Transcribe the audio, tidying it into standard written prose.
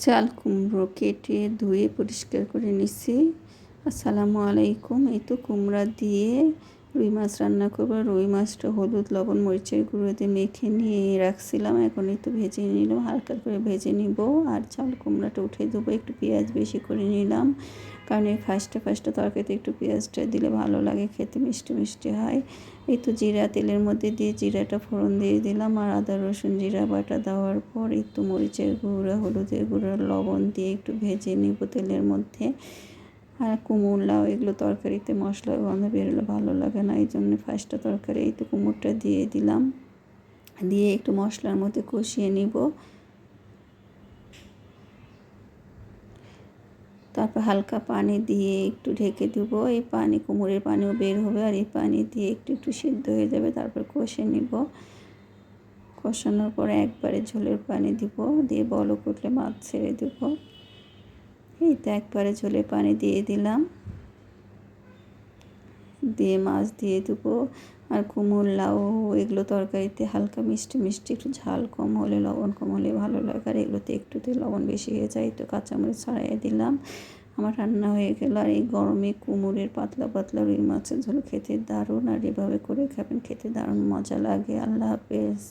চাল কুমড়ো কেটে ধুয়ে পরিষ্কার করে নিচ্ছি। আসসালামু আলাইকুম। এই তো কুমড়া দিয়ে রুই মাছ রান্না করবো। রুই মাছটা হলুদ লবণ মরিচের গুঁড়োতে মেখে নিয়ে রাখছিলাম, এখন একটু ভেজে নিলাম, হালকা করে ভেজে নিব। আর চাল কুমড়াটা উঠে দেবো, একটু পেঁয়াজ বেশি করে নিলাম, কারণ এই ফার্স্টে তরকারিতে একটু পেঁয়াজটা দিলে ভালো লাগে, খেতে মিষ্টি মিষ্টি হয়। এই তো জিরা তেলের মধ্যে দিয়ে জিরাটা ফোড়ন দিয়ে দিলাম, আর আদা রসুন জিরা বাটা দেওয়ার পর একটু মরিচের গুঁড়া হলুদের গুঁড়া লবণ দিয়ে একটু ভেজে নিব তেলের মধ্যে। আর কুমড় লাউ এগুলো তরকারিতে মশলার গন্ধ বেরোলে ভালো লাগে না, এই জন্য ফার্স্টে তরকারি এই তো কুমড়টা দিয়ে দিলাম, দিয়ে একটু মশলার মধ্যে কষিয়ে নিব। তারপর হালকা পানি দিয়ে একটু ঢেকে দেবো, এই পানি কুমড়ের পানিও বের হবে, আর এই পানি দিয়ে একটু একটু সিদ্ধ হয়ে যাবে। তারপর কষে নিব, কষানোর পরে একবারে ঝোলের পানি দিব, দিয়ে বলক উঠলে মাছ ছেড়ে দেব। এই তো একবারে ঝোলের পানি দিয়ে দিলাম, দিয়ে মাছ দিয়ে দেবো। আর কুমড় লাউ এগুলো তরকারিতে হালকা মিষ্টি মিষ্টি, একটু ঝাল কম হলে লবণ কম হলে ভালো লাগে, আর এগুলোতে একটুতে লবণ বেশি হয়ে যায়, তো কাঁচামরিচ ছড়াইয়ে দিলাম। আমার রান্না হয়ে গেল। আর এই গরমে কুমড়ের পাতলা পাতলা রুই মাছের ঝোল খেতে দারুণ, আর এভাবে করে খাবেন, খেতে দারুণ মজা লাগে। আল্লাহ হাফেজ।